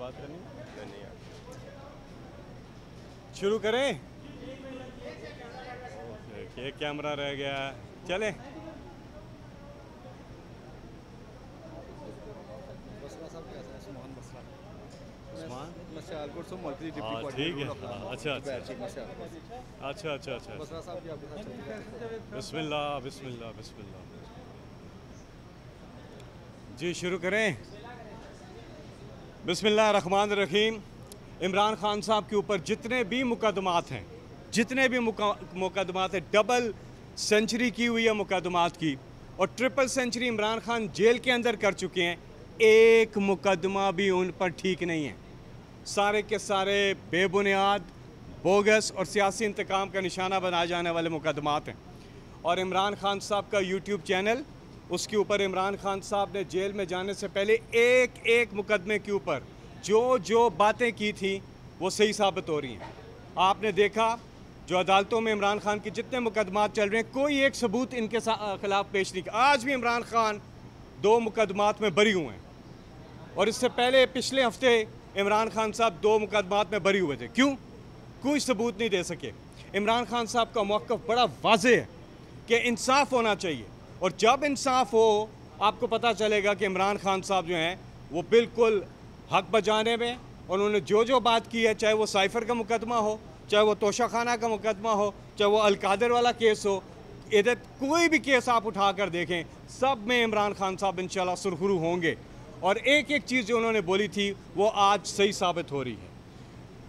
बात करनी नहीं यार। शुरू करें? ओके, कैमरा रह गया, चले। ठीक है, अच्छा अच्छा अच्छा अच्छा अच्छा। बिस्मिल्लाह बिस्मिल्लाह बिस्मिल्लाह। जी शुरू करें। बिस्मिल्लाह रहमान रहीम। इमरान खान साहब के ऊपर जितने भी मुकदमात हैं, डबल सेंचुरी की हुई है मुकदमात की, और triple century Imran Khan jail के अंदर कर चुके हैं। एक मुकदमा भी उन पर ठीक नहीं है। सारे के सारे बेबुनियाद, बोगस और सियासी इंतकाम का निशाना बनाए जाने वाले मुकदमात हैं। और इमरान खान साहब का यूट्यूब चैनल, उसके ऊपर इमरान खान साहब ने जेल में जाने से पहले एक एक मुकदमे के ऊपर जो बातें की थी वो सही साबित हो रही हैं। आपने देखा जो अदालतों में इमरान खान के जितने मुकदमात चल रहे हैं, कोई एक सबूत इनके खिलाफ पेश नहीं किया। आज भी इमरान खान 2 मुकदमात में बरी हुए हैं, और इससे पहले पिछले हफ्ते इमरान खान साहब 2 मुकदमात में बरी हुए थे। क्यों? कोई सबूत नहीं दे सके। इमरान खान साहब का मौक़िफ़ बड़ा वाज़ेह है कि इंसाफ होना चाहिए, और जब इंसाफ हो आपको पता चलेगा कि इमरान खान साहब जो हैं वो बिल्कुल हक बजाने में, उन्होंने जो बात की है, चाहे वो साइफ़र का मुकदमा हो, चाहे वो तोशाखाना का मुकदमा हो, चाहे वो अलकादर वाला केस हो, इधर कोई भी केस आप उठा कर देखें, सब में इमरान खान साहब इंशाल्लाह सुरखरू होंगे। और एक एक चीज़ जो उन्होंने बोली थी वो आज सही साबित हो रही है।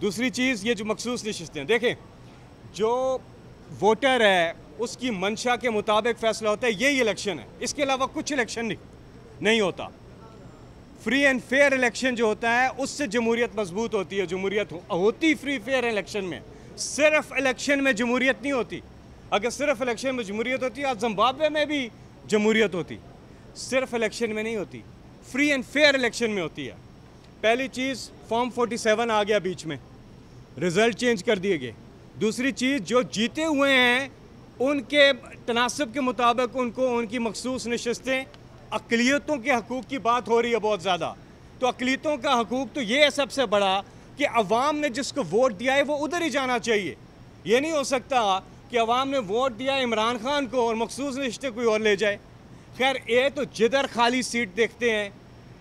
दूसरी चीज़, ये जो मखसूस नशिस्तें, देखें जो वोटर है उसकी मंशा के मुताबिक फ़ैसला होता है। यही इलेक्शन है, इसके अलावा कुछ इलेक्शन नहीं होता। फ्री एंड फेयर इलेक्शन जो होता है उससे जमहूरियत मजबूत होती है। जमहूरियत होती फ्री फेयर इलेक्शन में, सिर्फ इलेक्शन में जमहूरियत नहीं होती। अगर सिर्फ इलेक्शन में जमहूरियत होती, आज जिम्बाब्वे में भी जमहूरियत होती, सिर्फ इलेक्शन में नहीं होती, फ्री एंड फेयर इलेक्शन में होती है। पहली चीज़, फॉर्म 47 आ गया बीच में, रिज़ल्ट चेंज कर दिए गए। दूसरी चीज़, जो जीते हुए हैं उनके तनासब के मुताबिक उनको उनकी मखसूस नशिस्तें, अक़लियतों के हकूक़ की बात हो रही है बहुत ज़्यादा। तो अक़लियतों का हकूक़ तो ये है सबसे बड़ा कि अवाम ने जिसको वोट दिया है वो उधर ही जाना चाहिए। ये नहीं हो सकता कि अवाम ने वोट दिया इमरान खान को और मखसूस नशिस्तें कोई और ले जाए। खैर, ये तो जिधर खाली सीट देखते हैं,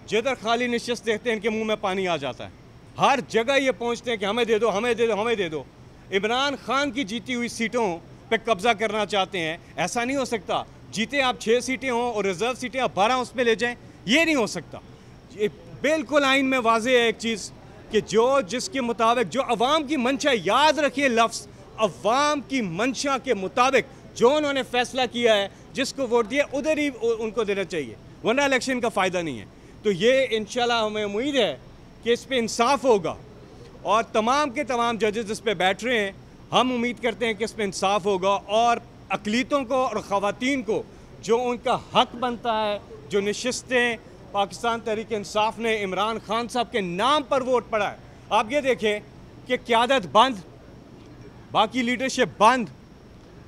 जिधर खाली नशिस्त देखते हैं, इनके मुँह में पानी आ जाता है। हर जगह ये पहुँचते हैं कि हमें दे दो, हमें दे दो, हमें दे दो। इमरान खान की जीती हुई सीटों पे कब्जा करना चाहते हैं। ऐसा नहीं हो सकता, जीते आप 6 सीटें हों और रिजर्व सीटें आप 12 उस पर ले जाएं, ये नहीं हो सकता। ये बिल्कुल आइन में वाज़ेह है एक चीज़ कि जो जिसके मुताबिक जो अवाम की मंशा, याद रखिए लफ्ज़, अवाम की मंशा के मुताबिक जो उन्होंने फ़ैसला किया है, जिसको वोट दिया उधर ही उनको देना चाहिए, वरना इलेक्शन का फ़ायदा नहीं है। तो ये इंशाल्लाह हमें उम्मीद है कि इस पर इंसाफ होगा, और तमाम के तमाम जजेस इस पर बैठ रहे हैं। हम उम्मीद करते हैं कि इस पर इंसाफ होगा, और अक़लियतों को और ख़वातीन को जो उनका हक बनता है, जो नशिस्तें पाकिस्तान तहरीक इंसाफ ने इमरान खान साहब के नाम पर वोट पड़ा है। आप ये देखें कि क़यादत बंद, बाकी लीडरशिप बंद,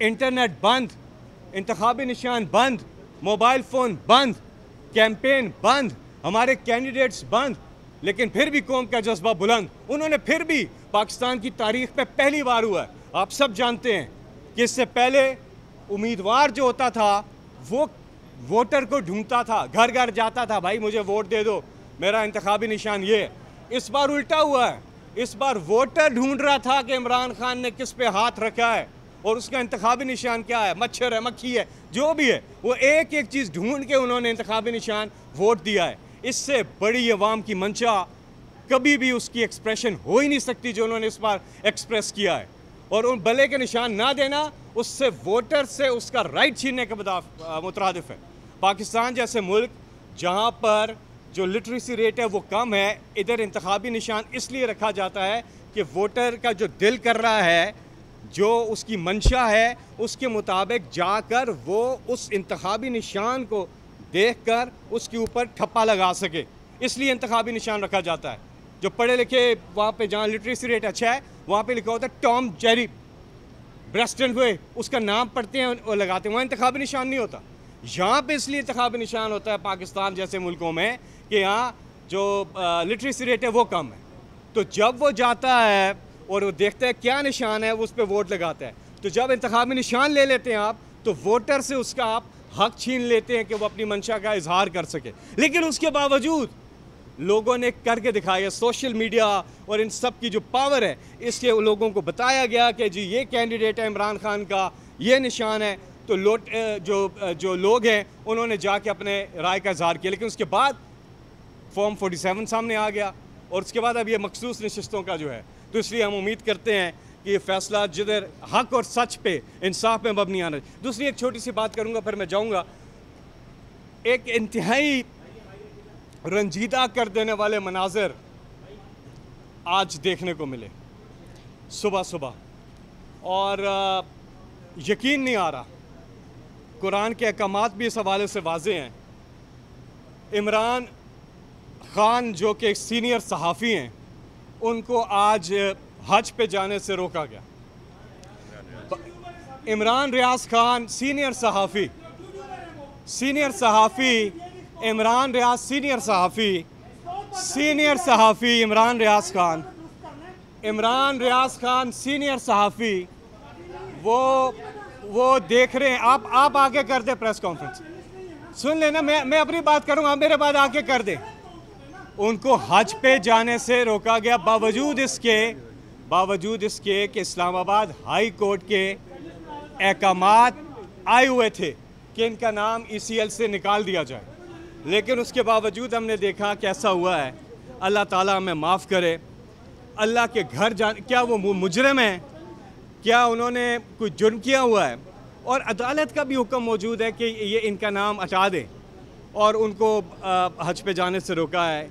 इंटरनेट बंद, इंतखाबी निशान बंद, मोबाइल फ़ोन बंद, कैंपेन बंद, हमारे कैंडिडेट्स बंद, लेकिन फिर भी कौम का जज्बा बुलंद। उन्होंने फिर भी, पाकिस्तान की तारीख़ में पहली बार हुआ है, आप सब जानते हैं कि इससे पहले उम्मीदवार जो होता था वो वोटर को ढूंढता था, घर घर जाता था, भाई मुझे वोट दे दो, मेरा इंतखाबी निशान ये है। इस बार उल्टा हुआ है, इस बार वोटर ढूंढ रहा था कि इमरान खान ने किस पे हाथ रखा है और उसका इंतखाबी निशान क्या है, मच्छर है, मक्खी है, जो भी है, वो एक एक चीज़ ढूंढ के उन्होंने इंतखाबी निशान वोट दिया है। इससे बड़ी अवाम की मंशा कभी भी उसकी एक्सप्रेशन हो ही नहीं सकती जो उन्होंने इस बार एक्सप्रेस किया है। और उन भले के निशान ना देना उससे वोटर से उसका राइट छीनने के मुतरादिफ है। पाकिस्तान जैसे मुल्क जहाँ पर जो लिटरेसी रेट है वो कम है, इधर इंतखाबी निशान इसलिए रखा जाता है कि वोटर का जो दिल कर रहा है, जो उसकी मंशा है, उसके मुताबिक जाकर वो उस इंतखाबी निशान को देखकर उसके ऊपर ठप्पा लगा सके, इसलिए इंतखाबी निशान रखा जाता है। जो पढ़े लिखे वहाँ पे जहाँ लिटरेसी रेट अच्छा है वहाँ पे लिखा होता है टॉम जेरी ब्रेस्टन हुए, उसका नाम पढ़ते हैं और लगाते हैं, वहाँ इंतखाबी निशान नहीं होता। यहाँ पे इसलिए इंतखाबी निशान होता है पाकिस्तान जैसे मुल्कों में कि यहाँ जो लिटरेसी रेट है वो कम है। तो जब वो जाता है और वो देखता है क्या निशान है, वो उस पर वोट लगाता है। तो जब इंतखाब में निशान ले लेते हैं आप, तो वोटर से उसका आप हक छीन लेते हैं कि वो अपनी मंशा का इजहार कर सके। लेकिन उसके बावजूद लोगों ने करके दिखाया, सोशल मीडिया और इन सब की जो पावर है, इसके लोगों को बताया गया कि जी ये कैंडिडेट है इमरान खान का, ये निशान है। तो जो लोग हैं उन्होंने जाके अपने राय का इजहार किया। लेकिन उसके बाद फॉर्म 47 सामने आ गया और उसके बाद अब ये मखसूस नशिस्तों का जो है, तो इसलिए हम उम्मीद करते हैं कि ये फैसला जिधर हक और सच पे, इंसाफ पे मबनी आना। दूसरी एक छोटी सी बात करूँगा फिर मैं जाऊँगा। एक इंतहाई रंजीदा कर देने वाले मनाजर आज देखने को मिले सुबह सुबह, और यकीन नहीं आ रहा। कुरान के अहकामात भी इस हवाले से वाज़े हैं। इमरान खान जो कि एक सीनियर सहाफ़ी हैं, उनको आज हज पे जाने से रोका गया। इमरान रियाज खान सीनियर सहाफ़ी इमरान रियाज खान सीनियर सहाफ़ी वो देख रहे हैं। आप आके कर दे प्रेस कॉन्फ्रेंस, सुन लेना, मैं अपनी बात करूँगा, आप मेरे बाद आके कर दे। उनको हज पे जाने से रोका गया बावजूद इसके कि इस्लामाबाद हाई कोर्ट के अहकामात आए हुए थे कि इनका नाम ECL से निकाल दिया जाए। लेकिन उसके बावजूद हमने देखा कैसा हुआ है। अल्लाह ताला हमें माफ़ करे। अल्लाह के घर जाने, क्या वो मुजरिम हैं? क्या उन्होंने कोई जुर्म किया हुआ है? और अदालत का भी हुक्म मौजूद है कि ये इनका नाम हटा दें और उनको हज पे जाने से रोका है।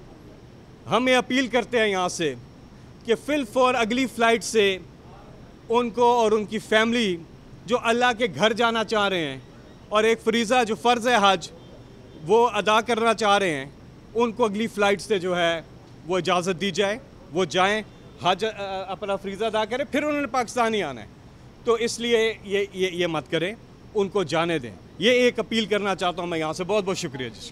हम ये अपील करते हैं यहाँ से कि फिल अगली फ़्लाइट से उनको और उनकी फैमिली जो अल्लाह के घर जाना चाह रहे हैं और एक फ़रीज़ा जो फ़र्ज़ है हज वो अदा करना चाह रहे हैं, उनको अगली फ़्लाइट से जो है वो इजाज़त दी जाए, वो जाएं, हज अपना फ़रीज़ा अदा करें, फिर उन्होंने पाकिस्तान ही आना है। तो इसलिए ये मत करें, उनको जाने दें। ये एक अपील करना चाहता हूँ मैं यहाँ से। बहुत बहुत शुक्रिया जी।